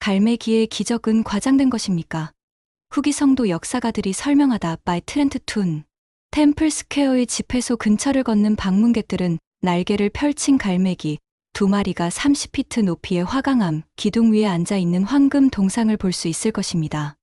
갈매기의 기적은 과장된 것입니까? 후기 성도 역사가들이 설명하다 by 트렌트 툰. 템플 스퀘어의 집회소 근처를 걷는 방문객들은 날개를 펼친 갈매기 2마리가 30피트 높이의 화강암 기둥 위에 앉아있는 황금 동상을 볼 수 있을 것입니다.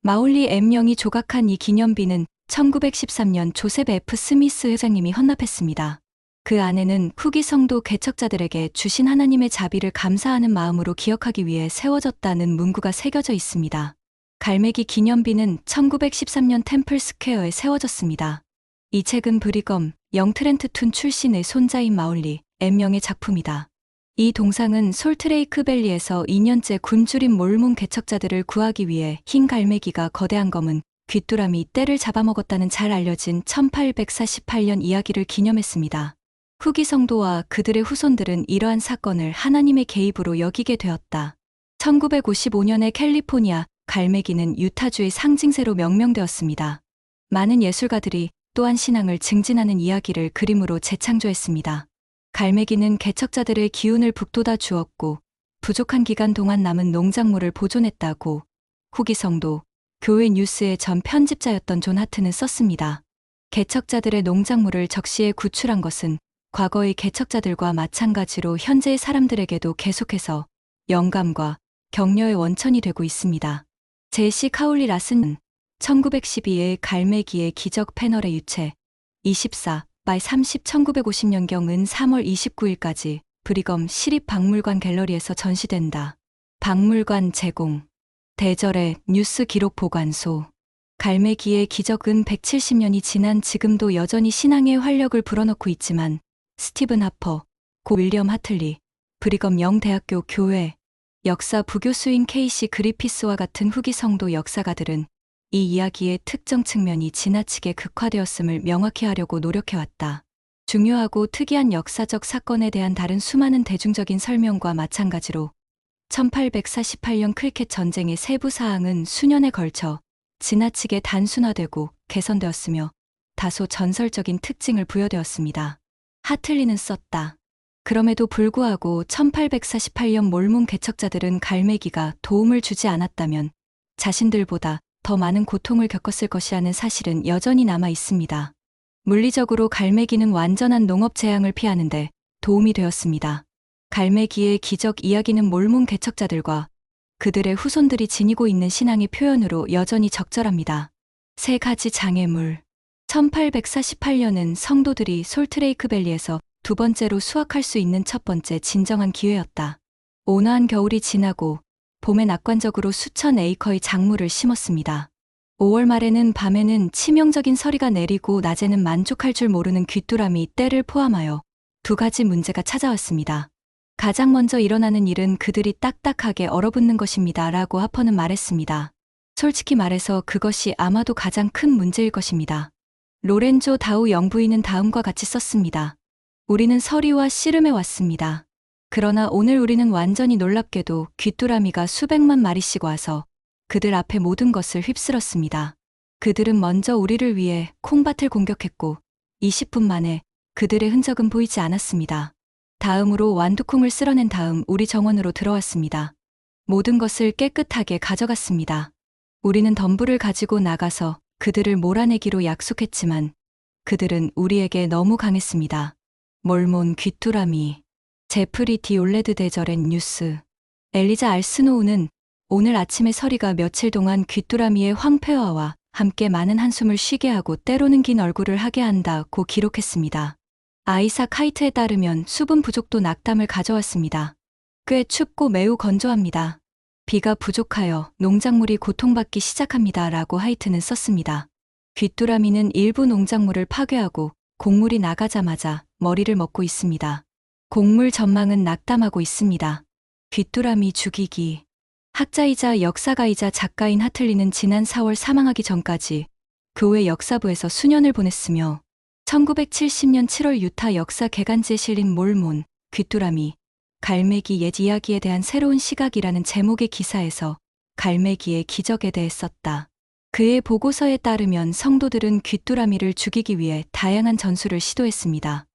마울리 M 영이 조각한 이 기념비는 1913년 조셉 F. 스미스 회장님이 헌납했습니다. 그 안에는 후기 성도 개척자들에게 주신 하나님의 자비를 감사하는 마음으로 기억하기 위해 세워졌다는 문구가 새겨져 있습니다. 갈매기 기념비는 1913년 템플 스퀘어에 세워졌습니다. 이 책은 브리검 영 트렌트 툰 출신의 손자인 마울리 M 영의 작품이다. 이 동상은 솔트레이크 밸리에서 2년째 굶주린 몰몬 개척자들을 구하기 위해 흰 갈매기가 거대한 검은 귀뚜라미 떼를 잡아먹었다는 잘 알려진 1848년 이야기를 기념했습니다. 후기 성도와 그들의 후손들은 이러한 사건을 하나님의 개입으로 여기게 되었다. 1955년에 캘리포니아 갈매기는 유타주의 상징새로 명명되었습니다. 많은 예술가들이 또한 신앙을 증진하는 이야기를 그림으로 재창조했습니다. 갈매기는 개척자들의 기운을 북돋아 주었고 부족한 기간 동안 남은 농작물을 보존했다고 후기 성도, 교회 뉴스의 전 편집자였던 존 하트는 썼습니다. 개척자들의 농작물을 적시에 구출한 것은 과거의 개척자들과 마찬가지로 현재의 사람들에게도 계속해서 영감과 격려의 원천이 되고 있습니다. 제시 카울리 라슨은 1912의 갈매기의 기적 패널의 유체 24 by 30 1950년경은 3월 29일까지 브리검 시립박물관 갤러리에서 전시된다. 박물관 제공 대절의 뉴스 기록 보관소 갈매기의 기적은 170년이 지난 지금도 여전히 신앙의 활력을 불어넣고 있지만 스티븐 하퍼, 고 윌리엄 하틀리, 브리검 영대학교 교회, 역사 부교수인 케이시 그리피스와 같은 후기 성도 역사가들은 이 이야기의 특정 측면이 지나치게 극화되었음을 명확히 하려고 노력해왔다. 중요하고 특이한 역사적 사건에 대한 다른 수많은 대중적인 설명과 마찬가지로 1848년 크리켓 전쟁의 세부 사항은 수년에 걸쳐 지나치게 단순화되고 개선되었으며 다소 전설적인 특징을 부여되었습니다. 하틀리는 썼다. 그럼에도 불구하고 1848년 몰몬 개척자들은 갈매기가 도움을 주지 않았다면 자신들보다 더 많은 고통을 겪었을 것이라는 사실은 여전히 남아 있습니다. 물리적으로 갈매기는 완전한 농업 재앙을 피하는데 도움이 되었습니다. 갈매기의 기적 이야기는 몰몬 개척자들과 그들의 후손들이 지니고 있는 신앙의 표현으로 여전히 적절합니다. 3가지 장애물 1848년은 성도들이 솔트레이크 밸리에서 두 번째로 수확할 수 있는 첫 번째 진정한 기회였다. 온화한 겨울이 지나고 봄에 낙관적으로 수천 에이커의 작물을 심었습니다. 5월 말에는 밤에는 치명적인 서리가 내리고 낮에는 만족할 줄 모르는 귀뚜라미 떼를 포함하여 2가지 문제가 찾아왔습니다. 가장 먼저 일어나는 일은 그들이 딱딱하게 얼어붙는 것입니다. 라고 하퍼는 말했습니다. 솔직히 말해서 그것이 아마도 가장 큰 문제일 것입니다. 로렌조 다우 영부인은 다음과 같이 썼습니다. 우리는 서리와 씨름해 왔습니다. 그러나 오늘 우리는 완전히 놀랍게도 귀뚜라미가 수백만 마리씩 와서 그들 앞에 모든 것을 휩쓸었습니다. 그들은 먼저 우리를 위해 콩밭을 공격했고 20분 만에 그들의 흔적은 보이지 않았습니다. 다음으로 완두콩을 쓸어낸 다음 우리 정원으로 들어왔습니다. 모든 것을 깨끗하게 가져갔습니다. 우리는 덤불을 가지고 나가서 그들을 몰아내기로 약속했지만 그들은 우리에게 너무 강했습니다. 몰몬 귀뚜라미 제프리 디 올레드 대절의 뉴스 엘리자 알스노우는 오늘 아침의 서리가 며칠 동안 귀뚜라미의 황폐화와 함께 많은 한숨을 쉬게 하고 때로는 긴 얼굴을 하게 한다고 기록했습니다. 아이삭 하이트에 따르면 수분 부족도 낙담을 가져왔습니다. 꽤 춥고 매우 건조합니다. 비가 부족하여 농작물이 고통받기 시작합니다. 라고 하이트는 썼습니다. 귀뚜라미는 일부 농작물을 파괴하고 곡물이 나가자마자 머리를 먹고 있습니다. 곡물 전망은 낙담하고 있습니다. 귀뚜라미 죽이기 학자이자 역사가이자 작가인 하틀리는 지난 4월 사망하기 전까지 교회 역사부에서 수년을 보냈으며 1970년 7월 유타 역사 개간지에 실린 몰몬, 귀뚜라미, 갈매기 옛 이야기에 대한 새로운 시각이라는 제목의 기사에서 갈매기의 기적에 대해 썼다. 그의 보고서에 따르면 성도들은 귀뚜라미를 죽이기 위해 다양한 전술을 시도했습니다.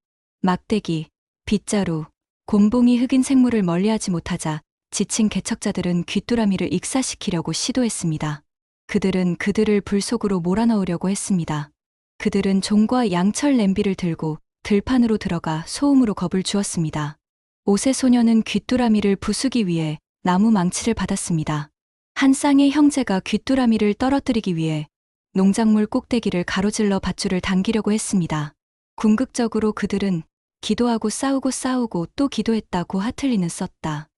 막대기, 빗자루, 곰봉이 흑인 생물을 멀리하지 못하자 지친 개척자들은 귀뚜라미를 익사시키려고 시도했습니다. 그들은 그들을 불 속으로 몰아넣으려고 했습니다. 그들은 종과 양철 냄비를 들고 들판으로 들어가 소음으로 겁을 주었습니다. 5세 소녀는 귀뚜라미를 부수기 위해 나무 망치를 받았습니다. 한 쌍의 형제가 귀뚜라미를 떨어뜨리기 위해 농작물 꼭대기를 가로질러 밧줄을 당기려고 했습니다. 궁극적으로 그들은 기도하고 싸우고 또 기도했다고 하틀리는 썼다.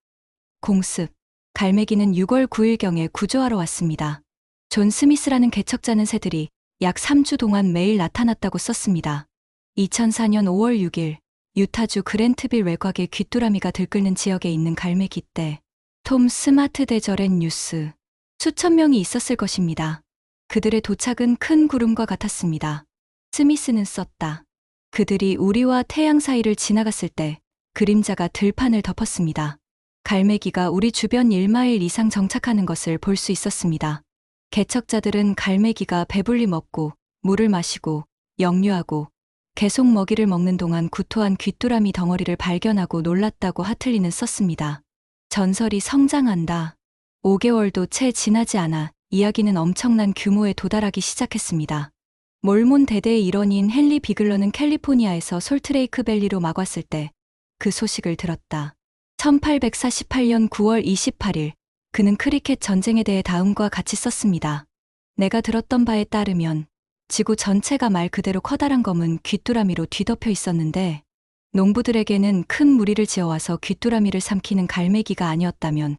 공습. 갈매기는 6월 9일경에 구조하러 왔습니다. 존 스미스라는 개척자는 새들이 약 3주 동안 매일 나타났다고 썼습니다. 2004년 5월 6일 유타주 그랜트빌 외곽의 귀뚜라미가 들끓는 지역에 있는 갈매기 떼. 톰 스마트 대절엔 뉴스. 수천 명이 있었을 것입니다. 그들의 도착은 큰 구름과 같았습니다. 스미스는 썼다. 그들이 우리와 태양 사이를 지나갔을 때 그림자가 들판을 덮었습니다. 갈매기가 우리 주변 1마일 이상 정착하는 것을 볼 수 있었습니다. 개척자들은 갈매기가 배불리 먹고 물을 마시고 역류하고 계속 먹이를 먹는 동안 구토한 귀뚜라미 덩어리를 발견하고 놀랐다고 하틀리는 썼습니다. 전설이 성장한다. 5개월도 채 지나지 않아 이야기는 엄청난 규모에 도달하기 시작했습니다. 몰몬 대대의 일원인 헨리 비글러는 캘리포니아에서 솔트레이크 밸리로 막 왔을 때 그 소식을 들었다. 1848년 9월 28일 그는 크리켓 전쟁에 대해 다음과 같이 썼습니다. 내가 들었던 바에 따르면 지구 전체가 말 그대로 커다란 검은 귀뚜라미로 뒤덮여 있었는데 농부들에게는 큰 무리를 지어와서 귀뚜라미를 삼키는 갈매기가 아니었다면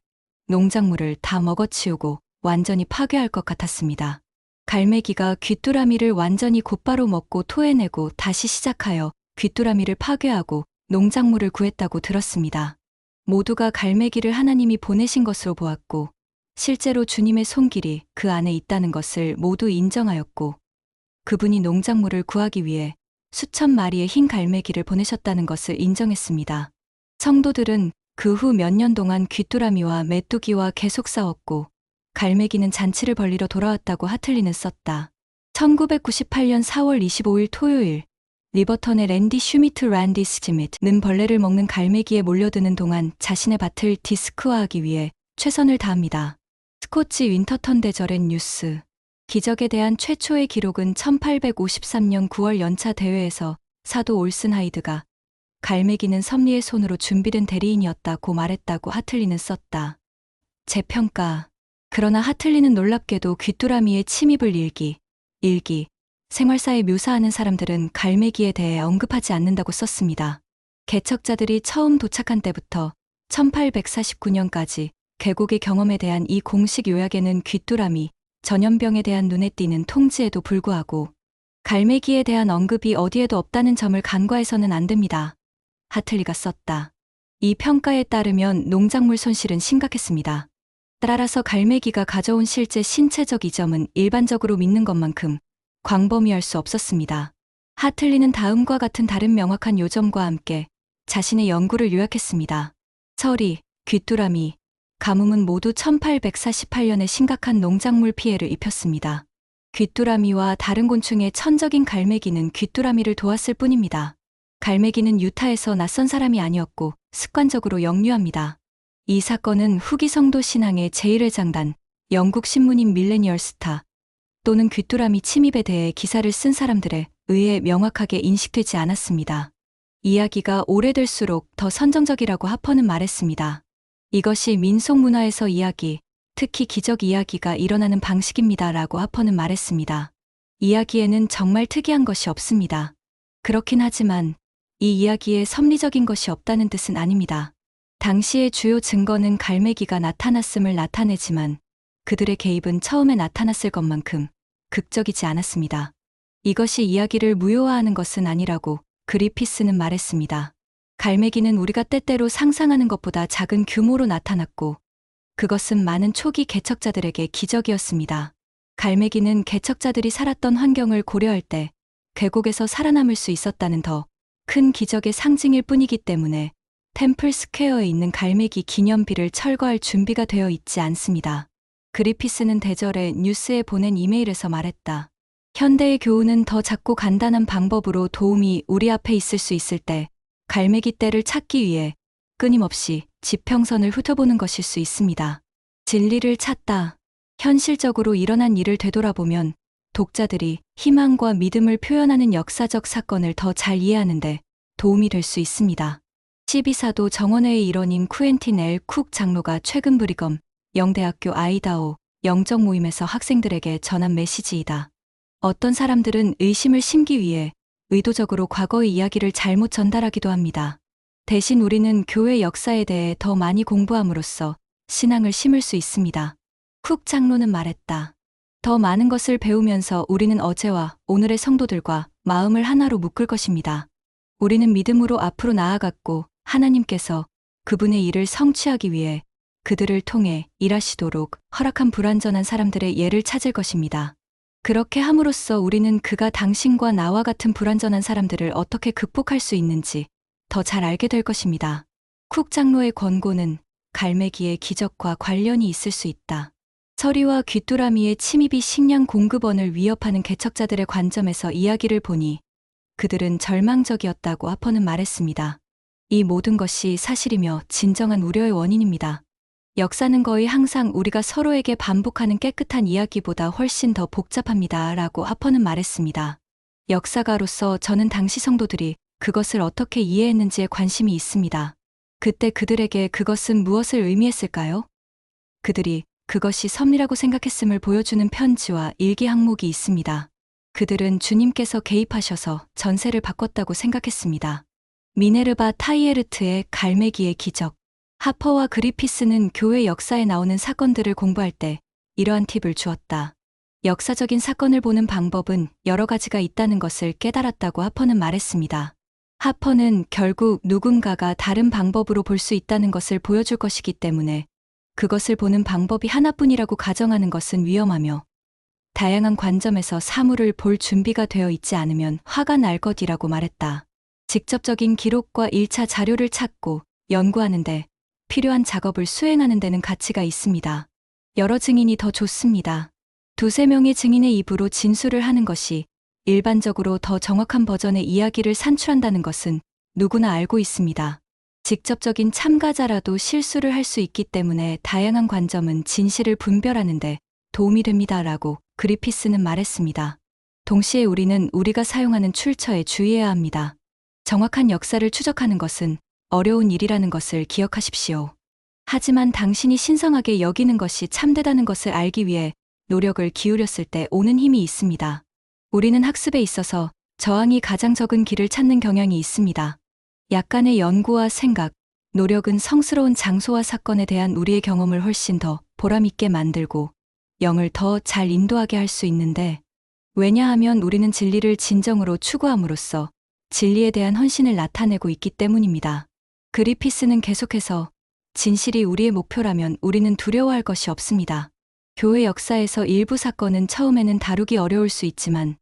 농작물을 다 먹어치우고 완전히 파괴할 것 같았습니다. 갈매기가 귀뚜라미를 완전히 곧바로 먹고 토해내고 다시 시작하여 귀뚜라미를 파괴하고 농작물을 구했다고 들었습니다. 모두가 갈매기를 하나님이 보내신 것으로 보았고 실제로 주님의 손길이 그 안에 있다는 것을 모두 인정하였고 그분이 농작물을 구하기 위해 수천 마리의 흰 갈매기를 보내셨다는 것을 인정했습니다. 성도들은 그 후 몇 년 동안 귀뚜라미와 메뚜기와 계속 싸웠고 갈매기는 잔치를 벌리러 돌아왔다고 하틀리는 썼다. 1998년 4월 25일 토요일 리버턴의 랜디 슈미트 란디스 지밋는 벌레를 먹는 갈매기에 몰려드는 동안 자신의 밭을 디스크화하기 위해 최선을 다합니다. 스코치 윈터턴 대절엔 뉴스. 기적에 대한 최초의 기록은 1853년 9월 연차 대회에서 사도 올슨 하이드가 갈매기는 섭리의 손으로 준비된 대리인이었다고 말했다고 하틀리는 썼다. 재평가. 그러나 하틀리는 놀랍게도 귀뚜라미의 침입을 일기, 생활사에 묘사하는 사람들은 갈매기에 대해 언급하지 않는다고 썼습니다. 개척자들이 처음 도착한 때부터 1849년까지 계곡의 경험에 대한 이 공식 요약에는 귀뚜라미, 전염병에 대한 눈에 띄는 통지에도 불구하고 갈매기에 대한 언급이 어디에도 없다는 점을 간과해서는 안 됩니다. 하틀리가 썼다. 이 평가에 따르면 농작물 손실은 심각했습니다. 따라서 갈매기가 가져온 실제 신체적 이점은 일반적으로 믿는 것만큼 광범위할 수 없었습니다. 하틀리는 다음과 같은 다른 명확한 요점과 함께 자신의 연구를 요약했습니다. 서리, 귀뚜라미, 가뭄은 모두 1848년에 심각한 농작물 피해를 입혔습니다. 귀뚜라미와 다른 곤충의 천적인 갈매기는 귀뚜라미를 도왔을 뿐입니다. 갈매기는 유타에서 낯선 사람이 아니었고 습관적으로 역류합니다. 이 사건은 후기 성도 신앙의 제1회장단, 영국 신문인 밀레니얼 스타 또는 귀뚜라미 침입에 대해 기사를 쓴 사람들에 의해 명확하게 인식되지 않았습니다. 이야기가 오래될수록 더 선정적이라고 하퍼는 말했습니다. 이것이 민속 문화에서 이야기, 특히 기적 이야기가 일어나는 방식입니다. 라고 하퍼는 말했습니다. 이야기에는 정말 특이한 것이 없습니다. 그렇긴 하지만 이 이야기에 섭리적인 것이 없다는 뜻은 아닙니다. 당시의 주요 증거는 갈매기가 나타났음을 나타내지만 그들의 개입은 처음에 나타났을 것만큼 극적이지 않았습니다. 이것이 이야기를 무효화하는 것은 아니라고 그리피스는 말했습니다. 갈매기는 우리가 때때로 상상하는 것보다 작은 규모로 나타났고 그것은 많은 초기 개척자들에게 기적이었습니다. 갈매기는 개척자들이 살았던 환경을 고려할 때 계곡에서 살아남을 수 있었다는 더 큰 기적의 상징일 뿐이기 때문에 템플 스퀘어에 있는 갈매기 기념비를 철거할 준비가 되어 있지 않습니다. 그리피스는 대절에 뉴스에 보낸 이메일에서 말했다. 현대의 교훈은 더 작고 간단한 방법으로 도움이 우리 앞에 있을 수 있을 때 갈매기 떼를 찾기 위해 끊임없이 지평선을 훑어보는 것일 수 있습니다. 진리를 찾다. 현실적으로 일어난 일을 되돌아보면 독자들이 희망과 믿음을 표현하는 역사적 사건을 더 잘 이해하는데 도움이 될 수 있습니다. 12사도 정원회의 일원인 쿠엔틴 L. 쿡 장로가 최근 브리검 영대학교 아이다호 영적 모임에서 학생들에게 전한 메시지이다. 어떤 사람들은 의심을 심기 위해 의도적으로 과거의 이야기를 잘못 전달하기도 합니다. 대신 우리는 교회 역사에 대해 더 많이 공부함으로써 신앙을 심을 수 있습니다. 쿡 장로는 말했다. 더 많은 것을 배우면서 우리는 어제와 오늘의 성도들과 마음을 하나로 묶을 것입니다. 우리는 믿음으로 앞으로 나아갔고 하나님께서 그분의 일을 성취하기 위해 그들을 통해 일하시도록 허락한 불완전한 사람들의 예를 찾을 것입니다. 그렇게 함으로써 우리는 그가 당신과 나와 같은 불완전한 사람들을 어떻게 극복할 수 있는지 더 잘 알게 될 것입니다. 쿡 장로의 권고는 갈매기의 기적과 관련이 있을 수 있다. 서리와 귀뚜라미의 침입이 식량 공급원을 위협하는 개척자들의 관점에서 이야기를 보니 그들은 절망적이었다고 하퍼는 말했습니다. 이 모든 것이 사실이며 진정한 우려의 원인입니다. 역사는 거의 항상 우리가 서로에게 반복하는 깨끗한 이야기보다 훨씬 더 복잡합니다. 라고 하퍼는 말했습니다. 역사가로서 저는 당시 성도들이 그것을 어떻게 이해했는지에 관심이 있습니다. 그때 그들에게 그것은 무엇을 의미했을까요? 그들이 그것이 섭리라고 생각했음을 보여주는 편지와 일기 항목이 있습니다. 그들은 주님께서 개입하셔서 전세를 바꿨다고 생각했습니다. 미네르바 타이에르트의 갈매기의 기적. 하퍼와 그리피스는 교회 역사에 나오는 사건들을 공부할 때 이러한 팁을 주었다. 역사적인 사건을 보는 방법은 여러 가지가 있다는 것을 깨달았다고 하퍼는 말했습니다. 하퍼는 결국 누군가가 다른 방법으로 볼 수 있다는 것을 보여줄 것이기 때문에 그것을 보는 방법이 하나뿐이라고 가정하는 것은 위험하며 다양한 관점에서 사물을 볼 준비가 되어 있지 않으면 화가 날 것이라고 말했다. 직접적인 기록과 1차 자료를 찾고 연구하는데 필요한 작업을 수행하는 데는 가치가 있습니다. 여러 증인이 더 좋습니다. 2~3명의 증인의 입으로 진술을 하는 것이 일반적으로 더 정확한 버전의 이야기를 산출한다는 것은 누구나 알고 있습니다. 직접적인 참가자라도 실수를 할 수 있기 때문에 다양한 관점은 진실을 분별하는데 도움이 됩니다라고 그리피스는 말했습니다. 동시에 우리는 우리가 사용하는 출처에 주의해야 합니다. 정확한 역사를 추적하는 것은 어려운 일이라는 것을 기억하십시오. 하지만 당신이 신성하게 여기는 것이 참되다는 것을 알기 위해 노력을 기울였을 때 오는 힘이 있습니다. 우리는 학습에 있어서 저항이 가장 적은 길을 찾는 경향이 있습니다. 약간의 연구와 생각, 노력은 성스러운 장소와 사건에 대한 우리의 경험을 훨씬 더 보람있게 만들고 영을 더 잘 인도하게 할 수 있는데, 왜냐하면 우리는 진리를 진정으로 추구함으로써 진리에 대한 헌신을 나타내고 있기 때문입니다. 그리피스는 계속해서 진실이 우리의 목표라면 우리는 두려워할 것이 없습니다. 교회 역사에서 일부 사건은 처음에는 다루기 어려울 수 있지만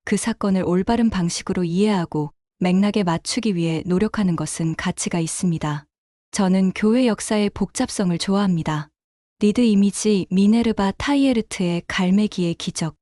그 사건을 올바른 방식으로 이해하고 맥락에 맞추기 위해 노력하는 것은 가치가 있습니다. 저는 교회 역사의 복잡성을 좋아합니다. 리드 이미지 미네르바 타이에르트의 갈매기의 기적.